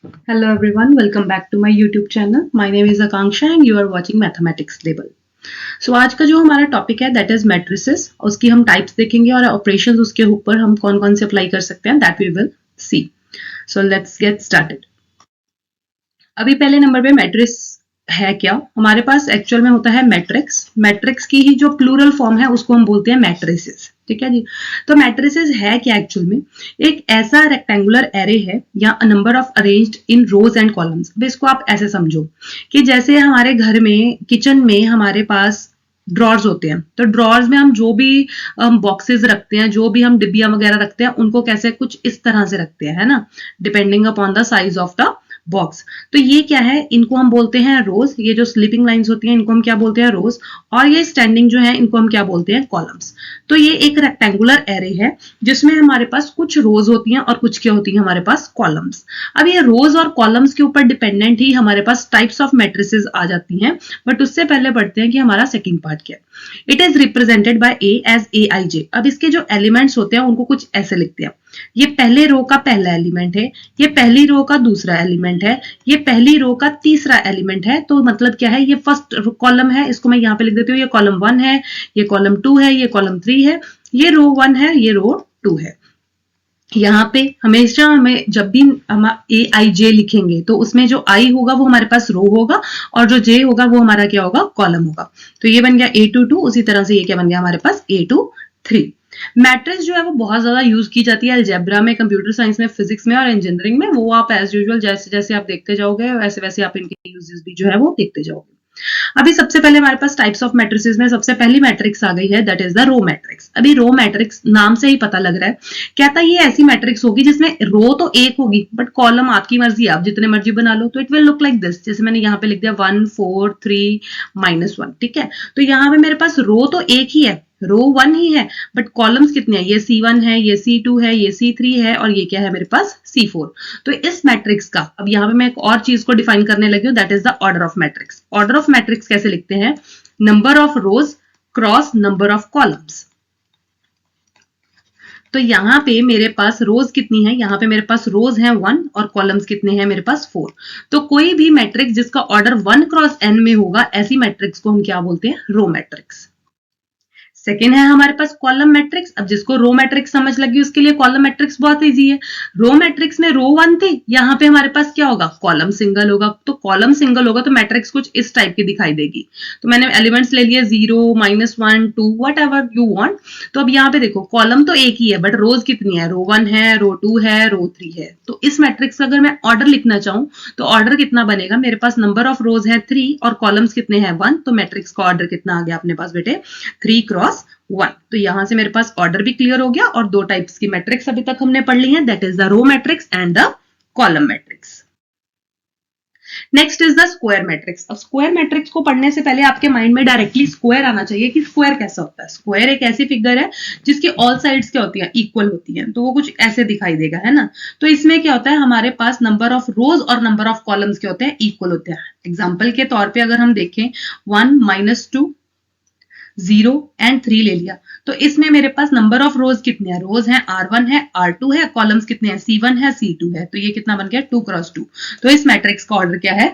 Hello everyone, welcome back to my YouTube channel. My name is Akanksha and you are watching Mathematics Label. So आज का जो हमारा topic है that is matrices, उसकी हम types देखेंगे और ऑपरेशंस उसके ऊपर हम कौन कौन से अप्लाई कर सकते हैं that we will see. So let's get started. अभी पहले नंबर पे मैट्रिक्स है क्या. हमारे पास एक्चुअल में होता है मैट्रिक्स. मैट्रिक्स की ही जो प्लूरल फॉर्म है उसको हम बोलते हैं मैट्रिसेस. ठीक है जी. तो मैट्रिसेस है क्या एक्चुअल में? एक ऐसा रेक्टेंगुलर एरे है या a number of arranged in rows and columns. अब इसको आप ऐसे समझो कि जैसे हमारे घर में किचन में हमारे पास ड्रॉर्स होते हैं, तो ड्रॉर्स में हम जो भी बॉक्सेस रखते हैं, जो भी हम डिब्बियां वगैरह रखते हैं, उनको कैसे कुछ इस तरह से रखते हैं, है ना, depending upon the size of the box. तो ये क्या है, इनको हम बोलते हैं रोज. ये जो स्लीपिंग लाइंस होती हैं इनको हम क्या बोलते हैं, रोज. और ये स्टैंडिंग जो है इनको हम क्या बोलते हैं, कॉलम्स. तो ये एक रेक्टेंगुलर एरे है जिसमें हमारे पास कुछ रोज होती हैं और कुछ क्या होती है हमारे पास, कॉलम्स. अब ये रोज और कॉलम्स के ऊपर डिपेंडेंट ही हमारे पास टाइप्स ऑफ मैट्रिसेस आ जाती हैं. बट उससे पहले पढ़ते हैं कि हमारा सेकंड पार्ट क्या है. It is represented by A as A I J. अब इसके जो एलिमेंट्स होते हैं उनको कुछ ऐसे लिखते हैं. ये पहले रो का पहला एलिमेंट है, ये पहली रो का दूसरा एलिमेंट है, ये पहली रो का तीसरा एलिमेंट है. तो मतलब क्या है, ये फर्स्ट कॉलम है, इसको मैं यहाँ पे लिख देती हूँ, ये कॉलम 1 है, ये कॉलम 2 है, ये कॉलम 3 है, ये रो 1 है, ये रो 2 है. यहाँ पे हमेशा हमें जब भी हम ए आई जे लिखेंगे तो उसमें जो आई होगा वो हमारे पास रो होगा और जो जे होगा वो हमारा क्या होगा, कॉलम होगा. तो ये बन गया A22. उसी तरह से ये क्या बन गया हमारे पास, A23. मैट्रिक्स जो है वो बहुत ज्यादा यूज की जाती है अलजेब्रा में, कंप्यूटर साइंस में, फिजिक्स में और इंजीनियरिंग में. वो आप एज यूजुअल जैसे जैसे आप देखते जाओगे वैसे वैसे आप इनके यूजेस भी जो है वो देखते जाओगे. अभी सबसे पहले हमारे पास टाइप्स ऑफ मैट्रिसेस में सबसे पहली मैट्रिक्स आ गई है, that is the row matrix. अभी रो मैट्रिक्स नाम से ही पता लग रहा है, कहता है ये ऐसी मैट्रिक्स होगी जिसमें रो तो एक होगी बट कॉलम आपकी मर्जी, आप जितने मर्जी बना लो. तो it will look like this. जैसे मैंने यहाँ पे लिख दिया 1 4 3 -1. ठीक है. तो यहाँ पे मेरे पास रो तो एक ही है, रो 1 ही है, बट कॉलम्स कितने हैं, ये C1 है, ये C2 है, ये C3 है और ये क्या है मेरे पास, C4. तो इस मैट्रिक्स का अब यहाँ पे मैं एक और चीज को डिफाइन करने लगी हूँ, that is the order of matrix. Order of matrix कैसे लिखते हैं, number of rose cross number of columns. तो यहाँ पे मेरे पास रोज कितनी है, यहाँ पे मेरे पास रोज है 1 और कॉलम्स कितने हैं मेरे पास 4. तो कोई भी मैट्रिक्स जिसका ऑर्डर 1 क्रॉस n में होगा, ऐसी मैट्रिक्स को हम क्या बोलते हैं, रो मैट्रिक्स. सेकेंड है हमारे पास कॉलम मैट्रिक्स. अब जिसको रो मैट्रिक्स समझ लगी उसके लिए कॉलम मैट्रिक्स बहुत इजी है. रो मैट्रिक्स में रो 1 थे, यहाँ पे हमारे पास क्या होगा, कॉलम सिंगल होगा. तो कॉलम सिंगल होगा तो मैट्रिक्स कुछ इस टाइप की दिखाई देगी. तो मैंने एलिमेंट्स ले लिए 0 -1 2 वट एवर यू वांट. तो अब यहाँ पे देखो कॉलम तो एक ही है बट रोज कितनी है, रो 1 है, रो 2 है, रो 3 है. तो इस मैट्रिक्स का अगर मैं ऑर्डर लिखना चाहूँ तो ऑर्डर कितना बनेगा, मेरे पास नंबर ऑफ रोज है 3 और कॉलम्स कितने हैं 1. तो मैट्रिक्स का ऑर्डर कितना आ गया अपने पास बेटे, 3 क्रॉस 1. तो यहां से मेरे पास ऑर्डर भी क्लियर हो गया और दो टाइप्स की मैट्रिक्स अभी तक हमने पढ़ ली है, that is the row matrix and the column matrix. Next is the square matrix. अब स्क्वायर मैट्रिक्स को पढ़ने से पहले आपके माइंड में डायरेक्टली स्क्वायर आना चाहिए कि स्क्वायर कैसा होता है. स्क्वायर एक ऐसी फिगर है जिसकी ऑल साइड्स क्या होती हैं, इक्वल होती हैं. तो वो कुछ ऐसे दिखाई देगा, है ना. तो इसमें क्या होता है, हमारे पास नंबर ऑफ रोज और नंबर ऑफ कॉलम्स क्या होते हैं, इक्वल होते हैं. एग्जाम्पल के तौर पर अगर हम देखें 1 -2 0 एंड 3 ले लिया तो इसमें मेरे पास नंबर ऑफ रोज कितने हैं, रोज हैं R1 है, R2 है, कॉलम्स कितने हैं, C1 है, C2 है. तो ये कितना बन गया, 2 क्रॉस 2. तो इस मैट्रिक्स का ऑर्डर क्या है,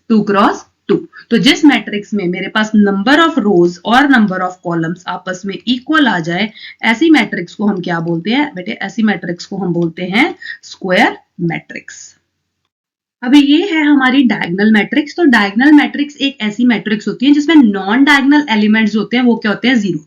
2 क्रॉस 2. तो जिस मैट्रिक्स में मेरे पास नंबर ऑफ रोज और नंबर ऑफ कॉलम्स आपस में इक्वल आ जाए, ऐसी मैट्रिक्स को हम क्या बोलते हैं बेटे, ऐसी मैट्रिक्स को हम बोलते हैं स्क्वायर मैट्रिक्स. अभी ये है हमारी डायगोनल मैट्रिक्स. तो डायगोनल मैट्रिक्स एक ऐसी मैट्रिक्स होती है जिसमें नॉन डायगोनल एलिमेंट्स होते हैं वो क्या होते हैं, 0.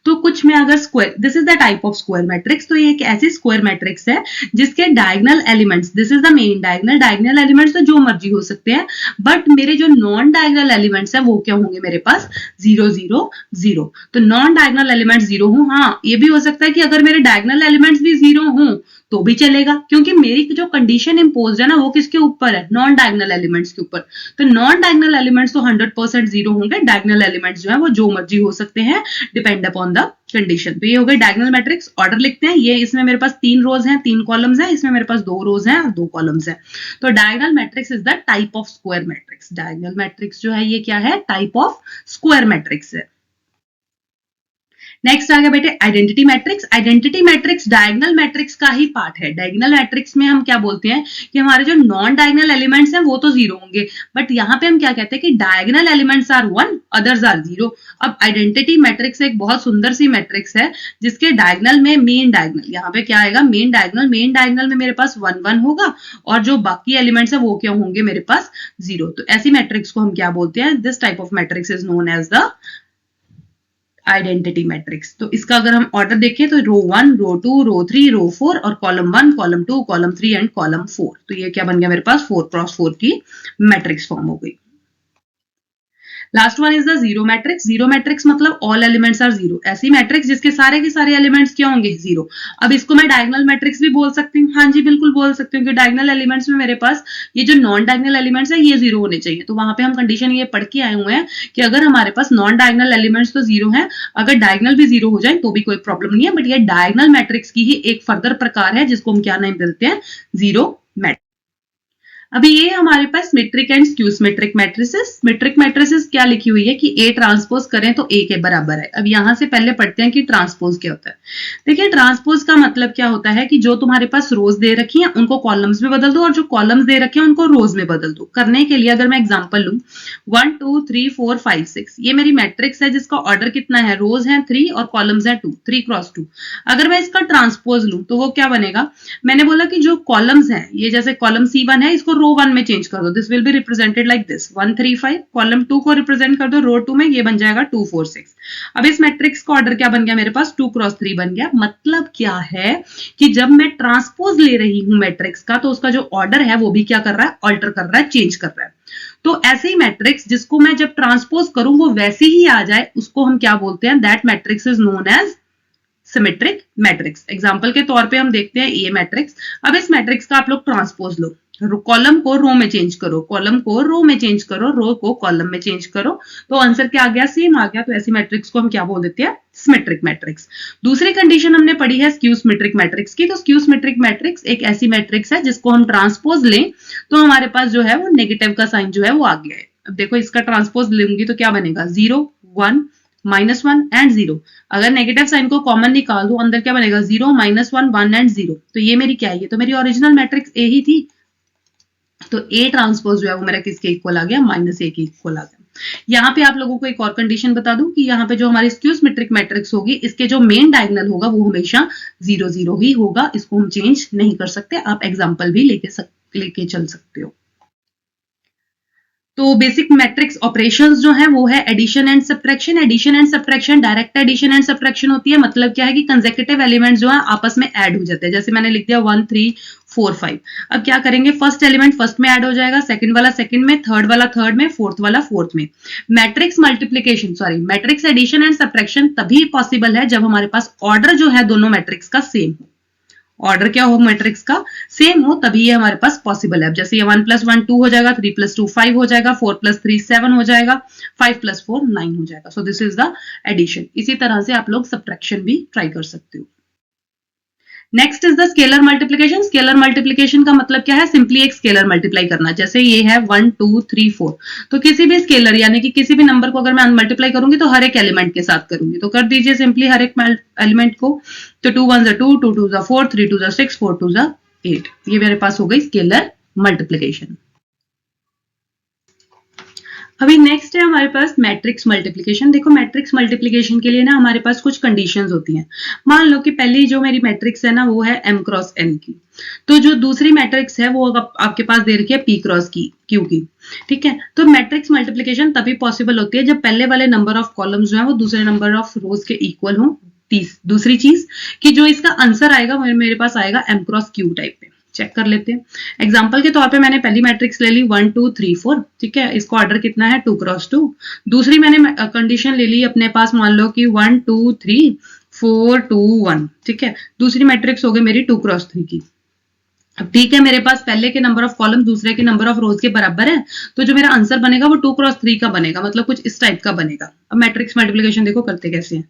तो कुछ में अगर square, this is the type of square matrix. तो ये एक ऐसी स्क्वायर मैट्रिक्स है जिसके diagonal elements, this is the main diagonal, diagonal elements तो जो मर्जी हो सकते हैं बट मेरे जो नॉन डायगोनल एलिमेंट्स है वो क्या होंगे मेरे पास, 0 0 0. तो नॉन डायगोनल एलिमेंट्स 0 हो. हाँ ये भी हो सकता है कि अगर मेरे डायगोनल एलिमेंट्स भी 0 हो तो भी चलेगा, क्योंकि मेरी जो कंडीशन इंपोज्ड है ना वो किसके ऊपर है, नॉन डायगोनल एलिमेंट्स के ऊपर. तो नॉन डायगोनल एलिमेंट्स तो 100% 0 होंगे, डायगोनल एलिमेंट्स जो है वो जो मर्जी हो सकते हैं डिपेंड अपॉन द कंडीशन. तो ये हो गई डायगोनल मैट्रिक्स. ऑर्डर लिखते हैं, ये इसमें मेरे पास 3 रोज हैं 3 कॉलम्स हैं, इसमें मेरे पास 2 रोज हैं और 2 कॉलम्स हैं. तो diagonal matrix is the type of square matrix. Diagonal matrix जो है ये क्या है, टाइप ऑफ स्क्वायर मैट्रिक्स है. नेक्स्ट आ गया बेटे identity matrix. Identity matrix diagonal matrix का ही पार्ट है। डायगोनल मैट्रिक्स में हम क्या बोलते हैं कि हमारे जो नॉन डायगोनल एलिमेंट्स हैं वो तो जीरो होंगे, बट यहाँ पे हम क्या कहते हैं कि diagonal elements are one, others are zero. अब आइडेंटिटी मैट्रिक्स एक बहुत सुंदर सी मैट्रिक्स है जिसके डायगोनल में मेन डायगोनल, यहाँ पे क्या आएगा मेन डायगोनल, मेन डायगोनल में मेरे पास 1 1 होगा और जो बाकी एलिमेंट्स है वो क्या होंगे मेरे पास जीरो। तो ऐसी मैट्रिक्स को हम क्या बोलते हैं, this type of matrix is known as the identity matrix. तो इसका अगर हम ऑर्डर देखें तो रो 1, रो 2, रो 3, रो 4 और column 1, column 2, column 3 and column 4। तो ये क्या बन गया मेरे पास 4 क्रॉस 4 की मैट्रिक्स फॉर्म हो गई। Last one is the zero matrix. Zero matrix मतलब ऑल एलिमेंट्स आर जीरो, ऐसी मैट्रिक्स जिसके सारे के सारे एलिमेंट्स क्या होंगे जीरो। अब इसको मैं डायगोनल मैट्रिक्स भी बोल सकती हूँ, हाँ जी बिल्कुल बोल सकती हूँ कि डायगोनल एलिमेंट्स में मेरे पास ये जो नॉन डायगोनल एलिमेंट्स है ये जीरो होने चाहिए। तो वहां पे हम कंडीशन ये पढ़ के आए हुए हैं कि अगर हमारे पास नॉन डायगोनल एलिमेंट्स तो जीरो है, अगर डायगोनल भी जीरो हो जाए तो भी कोई प्रॉब्लम नहीं है, बट ये डायगोनल मैट्रिक्स की ही एक फर्दर प्रकार है जिसको हम क्या नाम देते हैं, जीरो मैट्रिक्स। अभी ये हमारे पास symmetric and skew symmetric matrices. Symmetric matrices क्या लिखी हुई है कि A ट्रांसपोज करें तो A के बराबर है। अब यहां से पहले पढ़ते हैं कि ट्रांसपोज क्या होता है। देखिए ट्रांसपोज का मतलब क्या होता है कि जो तुम्हारे पास रोज दे रखी हैं उनको कॉलम्स में बदल दो और जो कॉलम्स दे रखे हैं उनको रोज में बदल दो। करने के लिए अगर मैं एग्जांपल लूं 1 2 3 4 5 6, ये मेरी मैट्रिक्स है जिसका ऑर्डर कितना है, रोज है 3 और कॉलम्स है 2, 3 क्रॉस 2। अगर मैं इसका ट्रांसपोज लूं तो वो क्या बनेगा, मैंने बोला कि जो कॉलम्स हैं ये जैसे कॉलम C1 है इसको रो 1 में चेंज कर दो, this will be represented like this 1 3 5। Column 2 को रिप्रेजेंट कर दो रो 2 में, ये बन जाएगा 2 4 6। अब इस मैट्रिक्स का ऑर्डर क्या बन गया मेरे पास, 2 क्रॉस 3 बन गया। मतलब क्या है कि जब मैं ट्रांसपोज ले रही हूं मैट्रिक्स का तो उसका जो ऑर्डर है वो भी क्या कर रहा है, ऑल्टर कर रहा है, चेंज कर रहा है। तो ऐसे ही मैट्रिक्स जिसको मैं जब ट्रांसपोज करूं वो वैसे ही आ जाए उसको हम क्या बोलते हैं, that matrix is known as symmetric matrix. Example के तौर पे हम देखते हैं ये मैट्रिक्स। अब इस मैट्रिक्स का आप लोग ट्रांसपोज लो, कॉलम को रो में चेंज करो, कॉलम को रो में चेंज करो, रो को कॉलम में चेंज करो, तो आंसर क्या आ गया, सेम आ गया। तो ऐसी मैट्रिक्स को हम क्या बोल देते हैं, सिमेट्रिक मैट्रिक्स। दूसरी कंडीशन हमने पढ़ी है स्क्यू सिमेट्रिक मैट्रिक्स की। तो स्क्यू सिमेट्रिक मैट्रिक्स एक ऐसी मैट्रिक्स है जिसको हम ट्रांसपोज लें तो हमारे पास जो है वो नेगेटिव का साइन जो है वो आ गया है। अब देखो इसका ट्रांसपोज लूंगी तो क्या बनेगा, 0 1 -1 एंड 0। अगर नेगेटिव साइन को कॉमन निकाल दो अंदर क्या बनेगा, 0 -1 1 एंड 0। तो ये मेरी क्या है, ये तो मेरी ओरिजिनल मैट्रिक्स ए ही थी। तो A ट्रांसपोज जो है वो मेरा किसके इक्वल आ गया, -A के इक्वल आ गया। यहाँ पे आप लोगों को एक और कंडीशन बता दूं कि यहाँ पे जो हमारी स्क्यू सिमेट्रिक मैट्रिक्स होगी इसके जो मेन डायगोनल होगा वो हमेशा 0 0 ही होगा, इसको हम चेंज नहीं कर सकते। आप एग्जांपल भी लेके चल सकते हो। तो बेसिक मैट्रिक्स ऑपरेशंस जो है वो है addition and subtraction. Addition and subtraction direct addition and subtraction होती है। मतलब क्या है कि कंसेक्यूटिव एलिमेंट्स जो है आपस में ऐड हो जाते हैं। जैसे मैंने लिख दिया 1 3 4 5। अब क्या करेंगे, फर्स्ट एलिमेंट फर्स्ट में ऐड हो जाएगा, सेकंड वाला सेकंड में, थर्ड वाला थर्ड में, फोर्थ वाला फोर्थ में। Matrix multiplication matrix addition and subtraction तभी पॉसिबल है जब हमारे पास ऑर्डर जो है दोनों मैट्रिक्स का सेम हो। ऑर्डर क्या हो मैट्रिक्स का, सेम हो, तभी ये हमारे पास पॉसिबल है। जैसे ये 1 + 1 2 हो जाएगा, 3 + 2 5 हो जाएगा, 4 + 3 7 हो जाएगा, 5 + 4 9 हो जाएगा। So this is the addition. इसी तरह से आप लोग सब्ट्रैक्शन भी ट्राई कर सकते हो। Next is the scalar multiplication. Scalar multiplication का मतलब क्या है, सिंपली एक स्केलर मल्टीप्लाई करना। जैसे ये है 1 2 3 4, तो किसी भी स्केलर यानी कि किसी भी नंबर को अगर मैं मल्टीप्लाई करूंगी तो हर एक एलिमेंट के साथ करूंगी। तो कर दीजिए सिंपली हर एक एलिमेंट को। तो 2 1 2 2 2 4 3 2 6 4 2 8। ये मेरे पास हो गई स्केलर मल्टीप्लिकेशन। अभी नेक्स्ट है हमारे पास मैट्रिक्स मल्टीप्लिकेशन। देखो मैट्रिक्स मल्टीप्लिकेशन के लिए ना हमारे पास कुछ कंडीशंस होती हैं। मान लो कि पहली जो मेरी मैट्रिक्स है ना वो है m क्रॉस n की, तो जो दूसरी मैट्रिक्स है वो आपके पास दे रखी है p क्रॉस q की। ठीक है, तो मैट्रिक्स मल्टीप्लिकेशन तभी पॉसिबल होती है जब पहले वाले नंबर ऑफ कॉलम्स जो है वो दूसरे नंबर ऑफ रोज के इक्वल हो। दूसरी चीज कि जो इसका आंसर आएगा मेरे पास आएगा m क्रॉस q टाइप में। चेक कर लेते हैं। एग्जाम्पल के तौर पे मैंने पहली मैट्रिक्स ले ली 1 2 3 4। ठीक है, इसका ऑर्डर कितना है 2 क्रॉस 2। दूसरी मैंने कंडीशन ले ली अपने पास, मान लो कि 1 2 3 4 2 1। ठीक है, दूसरी मैट्रिक्स हो गई मेरी 2 क्रॉस 3 की। अब ठीक है, मेरे पास पहले के नंबर ऑफ कॉलम दूसरे के नंबर ऑफ रोज के बराबर है, तो जो मेरा आंसर बनेगा वो 2 क्रॉस 3 का बनेगा, मतलब कुछ इस टाइप का बनेगा। अब मैट्रिक्स मल्टीप्लिकेशन देखो करते कैसे हैं।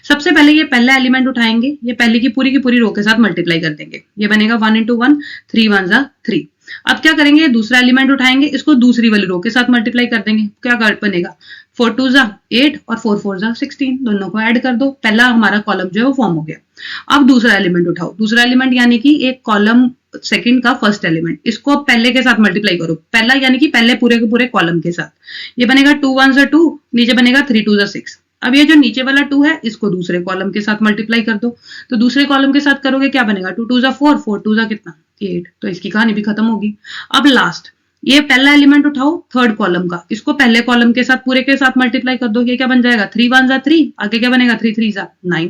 सबसे पहले ये पहला एलिमेंट उठाएंगे, ये पहले की पूरी रो के साथ मल्टीप्लाई कर देंगे। ये बनेगा 1 × 1 3 1 3। अब क्या करेंगे, दूसरा एलिमेंट उठाएंगे, इसको दूसरी वाली रो के साथ मल्टीप्लाई कर देंगे। क्या बनेगा 4 2 जा 8 और 4 4 जा 16, दोनों को ऐड कर दो, पहला हमारा कॉलम जो है वो फॉर्म हो गया। अब दूसरा एलिमेंट उठाओ, दूसरा एलिमेंट यानी कि एक कॉलम सेकंड का फर्स्ट एलिमेंट, इसको पहले के साथ मल्टीप्लाई करो, पहला यानी कि पहले पूरे के पूरे कॉलम के साथ, ये बनेगा 2 1 जा 2, नीचे बनेगा 3 2 जा 6। अब ये जो नीचे वाला 2 है इसको दूसरे कॉलम के साथ मल्टीप्लाई कर दो, तो दूसरे कॉलम के साथ करोगे क्या बनेगा, 2 2 जा 4, 4 2 जा कितना 8, तो इसकी कहानी भी खत्म होगी। अब लास्ट, ये पहला एलिमेंट उठाओ थर्ड कॉलम का, इसको पहले कॉलम के साथ पूरे के साथ मल्टीप्लाई कर दो, ये क्या बन जाएगा 3 1 जा 3, आगे क्या बनेगा 3 3 जा 9।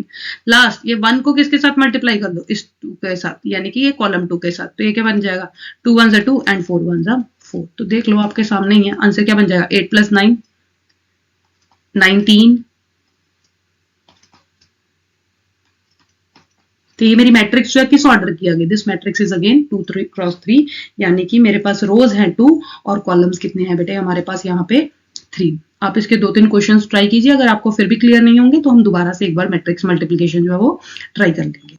लास्ट ये 1 को किसके साथ मल्टीप्लाई कर दो, इस 2 के साथ, यानी कि ये कॉलम 2 के साथ, तो ये क्या बन जाएगा 2 1 जा 2 एंड 4 1 जा 4। तो देख लो आपके सामने ही है, आंसर क्या बन जाएगा 8 + 9 19। तो ये मेरी मैट्रिक्स जो है किस ऑर्डर की आ गई, this matrix is again 2 3 cross 3, यानी कि मेरे पास रोज हैं 2 और कॉलम्स कितने हैं बेटे हमारे पास यहाँ पे 3। आप इसके 2-3 क्वेश्चंस ट्राई कीजिए, अगर आपको फिर भी क्लियर नहीं होंगे तो हम दोबारा से एक बार मैट्रिक्स मल्टीप्लिकेशन जो है वो ट्राई कर लेंगे।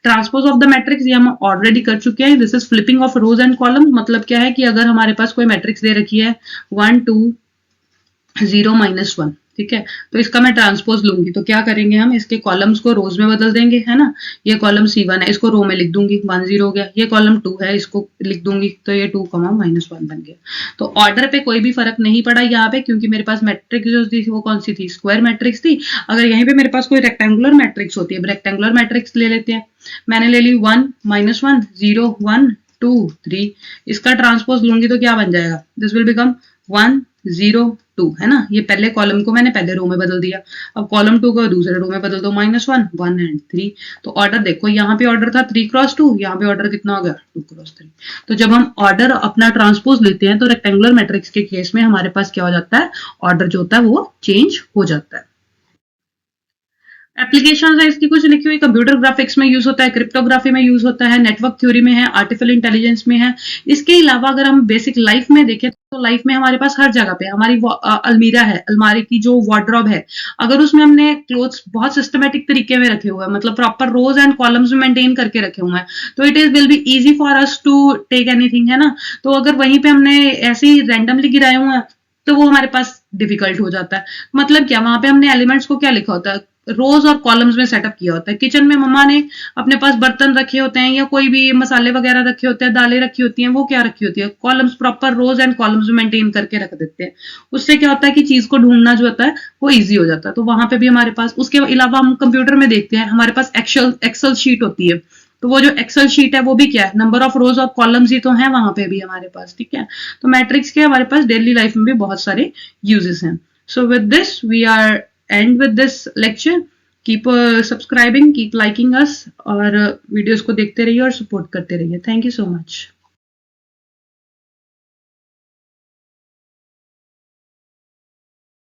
ट्रांसपोज ऑफ द मैट्रिक्स ये हम ऑलरेडी कर चुके हैं, this is flipping of rose and column. मतलब क्या है कि अगर हमारे पास कोई मैट्रिक्स दे रखी है 1 2 0 -1, ठीक है, तो इसका मैं ट्रांसपोज लूंगी तो क्या करेंगे हम, इसके कॉलम्स को रोज में बदल देंगे, है ना। ये कॉलम C1 है, इसको रो में लिख दूंगी, 1 0 हो गया। ये कॉलम 2 है, इसको लिख दूंगी, तो ये 2 -1 बन गया। तो ऑर्डर पे कोई भी फर्क नहीं पड़ा यहाँ पे, क्योंकि मेरे पास मैट्रिक्स जो थी वो कौन सी थी, स्क्वायर मैट्रिक्स थी। अगर यहीं पे मेरे पास कोई रेक्टेंगुलर मैट्रिक्स होती है, रेक्टेंगुलर मैट्रिक्स ले लेते हैं, मैंने ले ली 1 -1 0 1 2 3, इसका ट्रांसपोज लूंगी तो क्या बन जाएगा, दिस विल बिकम 1 0 2, है ना। ये पहले कॉलम को मैंने पहले रो में बदल दिया, अब कॉलम 2 को दूसरे रो में बदल दो, -1 1 एंड 3। तो ऑर्डर देखो, यहाँ पे ऑर्डर था 3 क्रॉस 2, यहाँ पे ऑर्डर कितना हो गया 2 क्रॉस 3। तो जब हम ऑर्डर अपना ट्रांसपोज लेते हैं तो रेक्टेंगुलर मैट्रिक्स के केस में हमारे पास क्या हो जाता है, ऑर्डर जो होता है वो चेंज हो जाता है। एप्लीकेशन है इसकी कुछ लिखी हुई, कंप्यूटर ग्राफिक्स में यूज होता है, क्रिप्टोग्राफी में यूज होता है, नेटवर्क थ्योरी में है, आर्टिफिशियल इंटेलिजेंस में है। इसके अलावा अगर हम बेसिक लाइफ में देखें तो लाइफ में हमारे पास हर जगह पे हमारी अलमीरा है, अलमारी की जो वार्डरोब है, अगर उसमें हमने क्लोथ्स बहुत सिस्टमेटिक तरीके में रखे हुए हैं, मतलब प्रॉपर रोज एंड कॉलम्स में मेंटेन करके रखे हुए हैं, तो it is will be easy for us to take anything, है ना। तो अगर वहीं पे हमने ऐसे ही रैंडमली गिराए हुए हैं तो वो हमारे पास डिफिकल्ट हो जाता है। मतलब क्या, वहां पे हमने एलिमेंट्स को क्या लिखा होता है, रोज और कॉलम्स में सेटअप किया होता है। किचन में मम्मा ने अपने पास बर्तन रखे होते हैं या कोई भी मसाले वगैरह रखे होते हैं, दालें रखी होती हैं, वो क्या रखी होती है, columns proper rows and columns में मेंटेन करके रख देते हैं। उससे क्या होता है कि चीज को ढूंढना जो होता है वो इजी हो जाता है। तो वहां पे भी हमारे पास, उसके अलावा हम कंप्यूटर में देखते हैं हमारे पास एक्सेल शीट होती है, तो वो जो एक्सेल शीट है वो भी क्या है, नंबर ऑफ रोज और कॉलम्स ही तो है वहां पे भी हमारे पास, ठीक है। तो मैट्रिक्स के हमारे पास डेली लाइफ में भी बहुत सारे यूजेस हैं। So with this we are end with this lecture. Keep subscribing, keep liking us, और वीडियोस को देखते रहिए और सपोर्ट करते रहिए। Thank you so much.